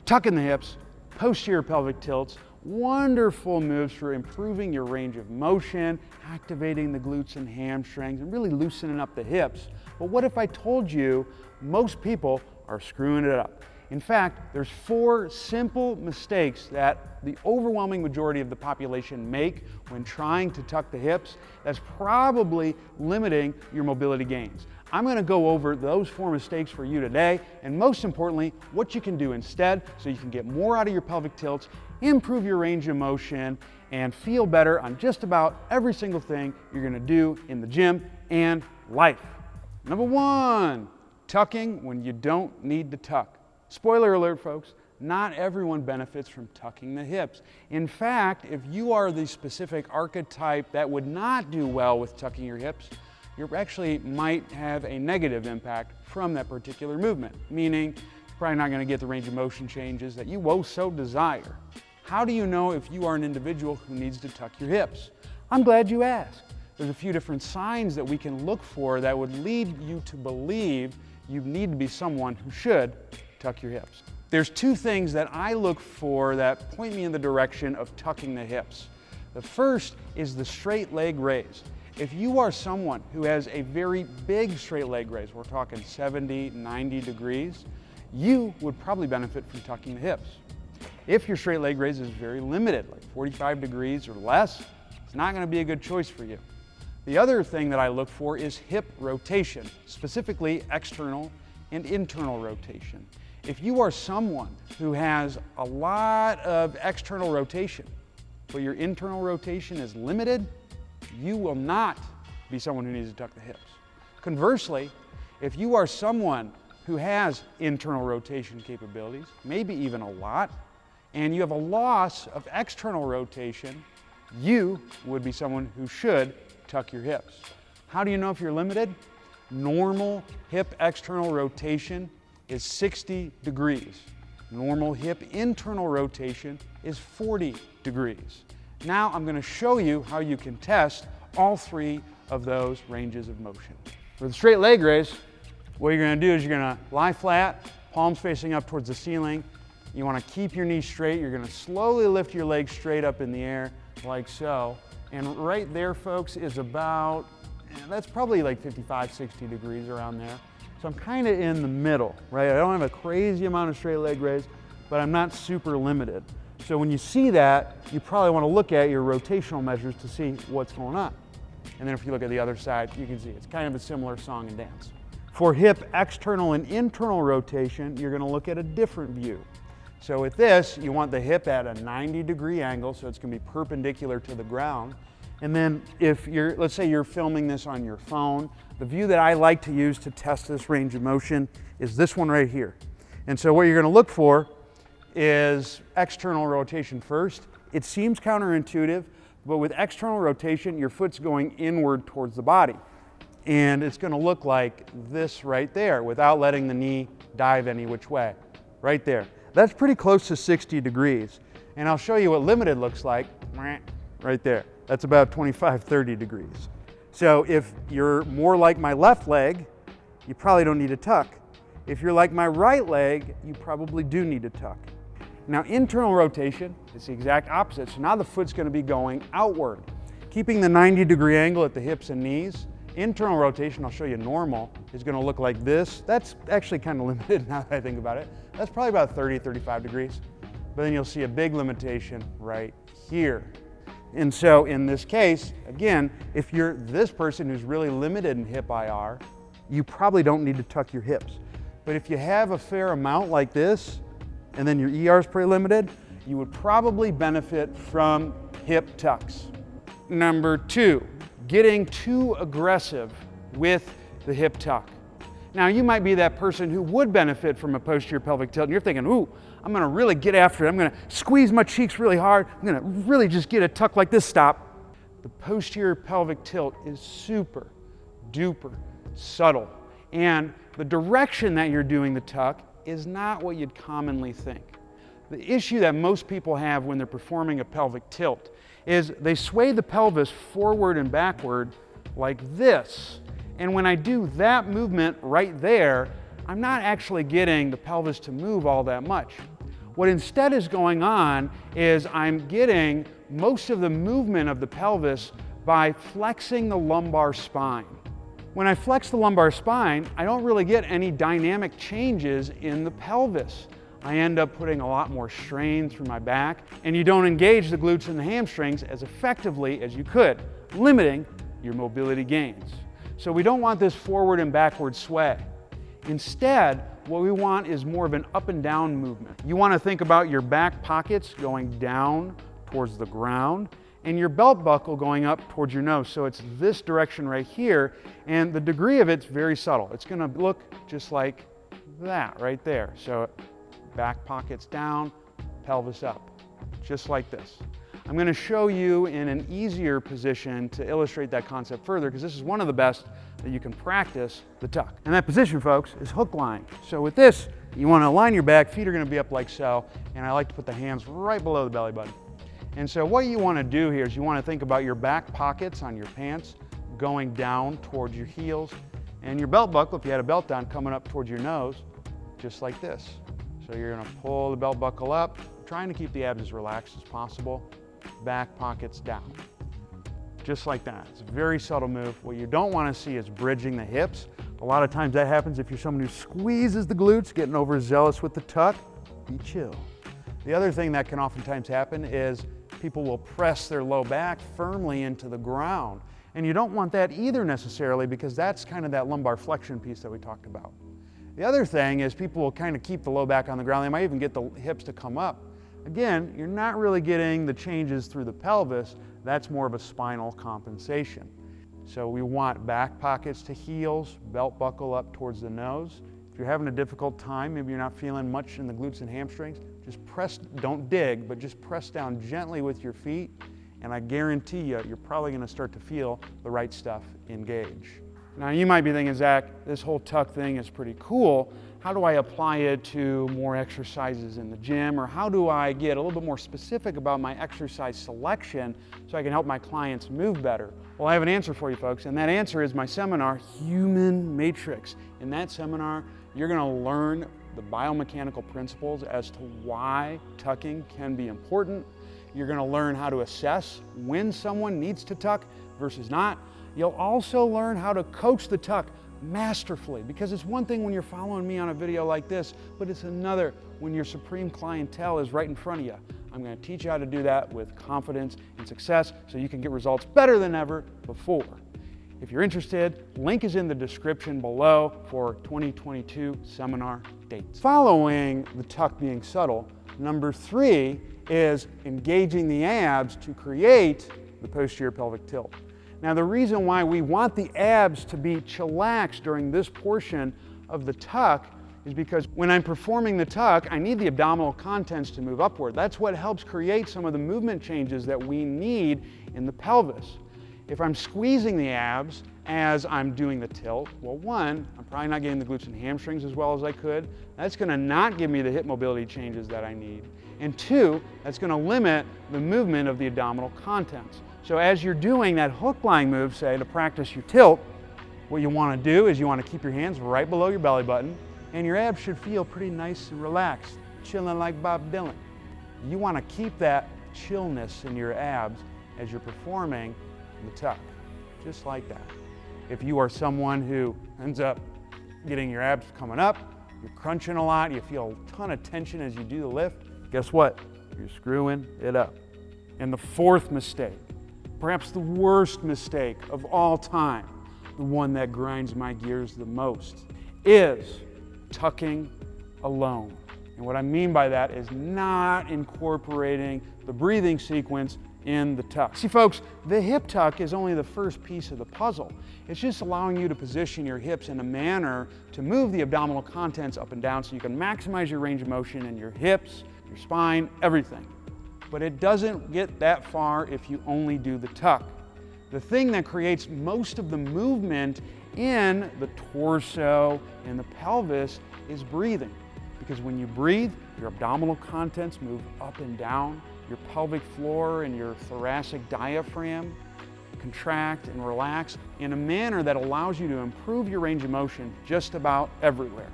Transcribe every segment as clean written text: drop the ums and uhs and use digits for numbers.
Tucking the hips, posterior pelvic tilts, wonderful moves for improving your range of motion, activating the glutes and hamstrings, and really loosening up the hips. But what if I told you most people are screwing it up? In fact, there's 4 simple mistakes that the overwhelming majority of the population make when trying to tuck the hips that's probably limiting your mobility gains. I'm going to go over those 4 mistakes for you today, and most importantly, what you can do instead so you can get more out of your pelvic tilts, improve your range of motion, and feel better on just about every single thing you're going to do in the gym and life. Number 1, tucking when you don't need to tuck. Spoiler alert, folks, not everyone benefits from tucking the hips. In fact, if you are the specific archetype that would not do well with tucking your hips, you actually might have a negative impact from that particular movement, meaning you're probably not going to get the range of motion changes that you so desire. How do you know if you are an individual who needs to tuck your hips? I'm glad you asked. There's a few different signs that we can look for that would lead you to believe you need to be someone who should tuck your hips. There's 2 things that I look for that point me in the direction of tucking the hips. The first is the straight leg raise. If you are someone who has a very big straight leg raise, we're talking 70, 90 degrees, you would probably benefit from tucking the hips. If your straight leg raise is very limited, like 45 degrees or less, it's not going to be a good choice for you. The other thing that I look for is hip rotation, specifically external and internal rotation. If you are someone who has a lot of external rotation, but your internal rotation is limited, you will not be someone who needs to tuck the hips. Conversely, if you are someone who has internal rotation capabilities, maybe even a lot, and you have a loss of external rotation, you would be someone who should tuck your hips. How do you know if you're limited? Normal hip external rotation is 60 degrees. Normal hip internal rotation is 40 degrees. Now I'm going to show you how you can test all 3 of those ranges of motion. For the straight leg raise, what you're going to do is you're going to lie flat, palms facing up towards the ceiling. You want to keep your knees straight. You're going to slowly lift your legs straight up in the air like so. And right there, folks, is about, that's probably like 55, 60 degrees around there. So I'm kind of in the middle, right? I don't have a crazy amount of straight leg raise, but I'm not super limited. So when you see that, you probably want to look at your rotational measures to see what's going on. And then if you look at the other side, you can see it's kind of a similar song and dance. For hip external and internal rotation, you're going to look at a different view. So with this, you want the hip at a 90-degree angle, so it's going to be perpendicular to the ground. And then if let's say you're filming this on your phone, the view that I like to use to test this range of motion is this one right here. And so what you're going to look for is external rotation first. It seems counterintuitive, but with external rotation, your foot's going inward towards the body. And it's going to look like this right there without letting the knee dive any which way. Right there. That's pretty close to 60 degrees. And I'll show you what limited looks like right there. That's about 25, 30 degrees. So if you're more like my left leg, you probably don't need to tuck. If you're like my right leg, you probably do need to tuck. Now internal rotation is the exact opposite. So now the foot's going to be going outward. Keeping the 90-degree angle at the hips and knees. Internal rotation, I'll show you normal, is going to look like this. That's actually kind of limited now that I think about it. That's probably about 30, 35 degrees. But then you'll see a big limitation right here. And so in this case, again, if you're this person who's really limited in hip IR, you probably don't need to tuck your hips. But if you have a fair amount like this, and then your ER is pretty limited, you would probably benefit from hip tucks. Number 2, getting too aggressive with the hip tuck. Now you might be that person who would benefit from a posterior pelvic tilt, and you're thinking, ooh, I'm gonna really get after it. I'm gonna squeeze my cheeks really hard. I'm gonna really just get a tuck like this. Stop. The posterior pelvic tilt is super duper subtle. And the direction that you're doing the tuck is not what you'd commonly think. The issue that most people have when they're performing a pelvic tilt is they sway the pelvis forward and backward like this. And when I do that movement right there, I'm not actually getting the pelvis to move all that much. What instead is going on is I'm getting most of the movement of the pelvis by flexing the lumbar spine. When I flex the lumbar spine, I don't really get any dynamic changes in the pelvis. I end up putting a lot more strain through my back, and you don't engage the glutes and the hamstrings as effectively as you could, limiting your mobility gains. So we don't want this forward and backward sway. Instead, what we want is more of an up and down movement. You want to think about your back pockets going down towards the ground and your belt buckle going up towards your nose. So it's this direction right here, and the degree of it's very subtle. It's going to look just like that right there. So back pockets down, pelvis up, just like this. I'm going to show you in an easier position to illustrate that concept further, because this is one of the best that you can practice the tuck. And that position, folks, is hook lying. So with this, you want to align your back, feet are going to be up like so, and I like to put the hands right below the belly button. And so what you want to do here is you want to think about your back pockets on your pants going down towards your heels, and your belt buckle, if you had a belt on, coming up towards your nose, just like this. So you're going to pull the belt buckle up, trying to keep the abs as relaxed as possible, back pockets down, just like that. It's a very subtle move. What you don't want to see is bridging the hips. A lot of times that happens if you're someone who squeezes the glutes, getting overzealous with the tuck. Be chill. The other thing that can oftentimes happen is people will press their low back firmly into the ground. And you don't want that either necessarily, because that's kind of that lumbar flexion piece that we talked about. The other thing is people will kind of keep the low back on the ground. They might even get the hips to come up. Again, you're not really getting the changes through the pelvis. That's more of a spinal compensation. So we want back pockets to heels, belt buckle up towards the nose. If you're having a difficult time, maybe you're not feeling much in the glutes and hamstrings, just press, don't dig, but just press down gently with your feet, and I guarantee you, you're probably going to start to feel the right stuff engage. Now you might be thinking, Zach, this whole tuck thing is pretty cool. How do I apply it to more exercises in the gym, or how do I get a little bit more specific about my exercise selection so I can help my clients move better? Well, I have an answer for you folks, and that answer is my seminar, Human Matrix. In that seminar, you're going to learn the biomechanical principles as to why tucking can be important. You're going to learn how to assess when someone needs to tuck versus not. You'll also learn how to coach the tuck masterfully, because it's one thing when you're following me on a video like this, but it's another when your supreme clientele is right in front of you. I'm going to teach you how to do that with confidence and success so you can get results better than ever before. If you're interested, link is in the description below for 2022 seminar dates. Following the tuck being subtle, number 3 is engaging the abs to create the posterior pelvic tilt. Now, the reason why we want the abs to be chillaxed during this portion of the tuck is because when I'm performing the tuck, I need the abdominal contents to move upward. That's what helps create some of the movement changes that we need in the pelvis. If I'm squeezing the abs as I'm doing the tilt, well, one, I'm probably not getting the glutes and hamstrings as well as I could. That's going to not give me the hip mobility changes that I need. And two, that's going to limit the movement of the abdominal contents. So as you're doing that hook lying move, say, to practice your tilt, what you want to do is you want to keep your hands right below your belly button, and your abs should feel pretty nice and relaxed, chilling like Bob Dylan. You want to keep that chillness in your abs as you're performing the tuck, just like that. If you are someone who ends up getting your abs coming up, you're crunching a lot, you feel a ton of tension as you do the lift, guess what? You're screwing it up. And the fourth mistake, perhaps the worst mistake of all time, the one that grinds my gears the most, is tucking alone. And what I mean by that is not incorporating the breathing sequence in the tuck. See folks, the hip tuck is only the first piece of the puzzle. It's just allowing you to position your hips in a manner to move the abdominal contents up and down so you can maximize your range of motion in your hips, your spine, everything. But it doesn't get that far if you only do the tuck. The thing that creates most of the movement in the torso and the pelvis is breathing. Because when you breathe, your abdominal contents move up and down, your pelvic floor and your thoracic diaphragm contract and relax in a manner that allows you to improve your range of motion just about everywhere.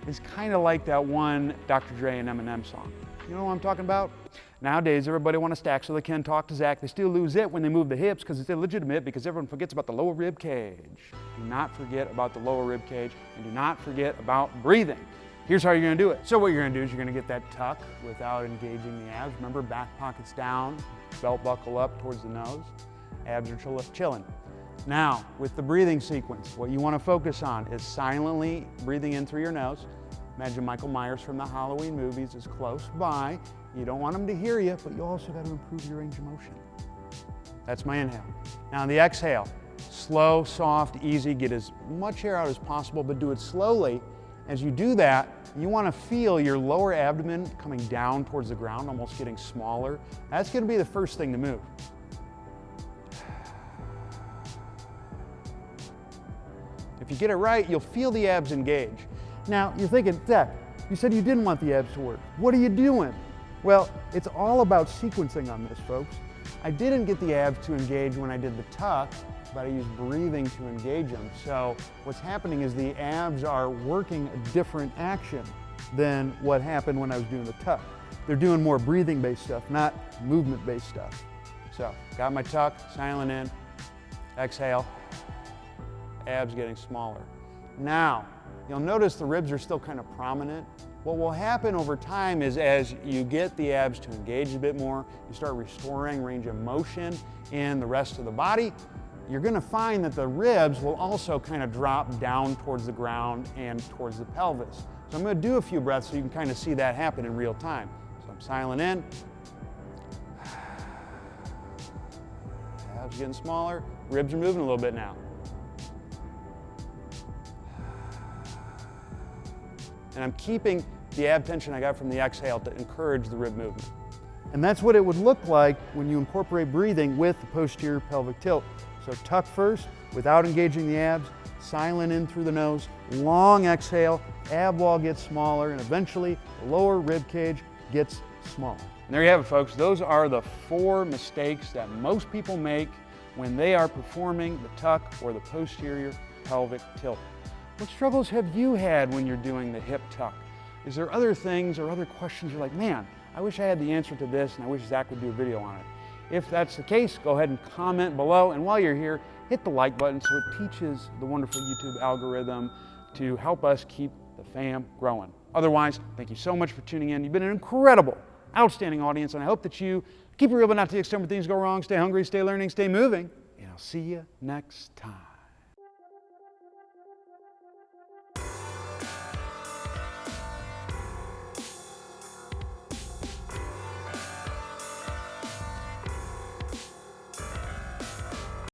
It's kind of like that one Dr. Dre and Eminem song. You know what I'm talking about? Nowadays, everybody wants to stack so they can talk to Zach. They still lose it when they move the hips because it's illegitimate, because everyone forgets about the lower rib cage. Do not forget about the lower rib cage, and do not forget about breathing. Here's how you're going to do it. So what you're going to do is you're going to get that tuck without engaging the abs. Remember, back pocket's down, belt buckle up towards the nose. Abs are chilling. Now, with the breathing sequence, what you want to focus on is silently breathing in through your nose. Imagine Michael Myers from the Halloween movies is close by. You don't want him to hear you, but you also got to improve your range of motion. That's my inhale. Now the exhale, slow, soft, easy. Get as much air out as possible, but do it slowly. As you do that, you want to feel your lower abdomen coming down towards the ground, almost getting smaller. That's going to be the first thing to move. If you get it right, you'll feel the abs engage. Now, you're thinking, Zach, you said you didn't want the abs to work. What are you doing? Well, it's all about sequencing on this, folks. I didn't get the abs to engage when I did the tuck, but I used breathing to engage them. So what's happening is the abs are working a different action than what happened when I was doing the tuck. They're doing more breathing-based stuff, not movement-based stuff. So, got my tuck, silent in, exhale, abs getting smaller. Now, you'll notice the ribs are still kind of prominent. What will happen over time is as you get the abs to engage a bit more, you start restoring range of motion in the rest of the body, you're going to find that the ribs will also kind of drop down towards the ground and towards the pelvis. So I'm going to do a few breaths so you can kind of see that happen in real time. So I'm silent in. Abs getting smaller. Ribs are moving a little bit now. And I'm keeping the ab tension I got from the exhale to encourage the rib movement. And that's what it would look like when you incorporate breathing with the posterior pelvic tilt. So tuck first without engaging the abs, silent in through the nose, long exhale, ab wall gets smaller, and eventually the lower rib cage gets smaller. And there you have it, folks. Those are the 4 mistakes that most people make when they are performing the tuck or the posterior pelvic tilt. What struggles have you had when you're doing the hip tuck? Is there other things or other questions you're like, man, I wish I had the answer to this and I wish Zach would do a video on it? If that's the case, go ahead and comment below. And while you're here, hit the like button so it teaches the wonderful YouTube algorithm to help us keep the fam growing. Otherwise, thank you so much for tuning in. You've been an incredible, outstanding audience, and I hope that you keep it real but not to the extent where things go wrong. Stay hungry, stay learning, stay moving, and I'll see you next time.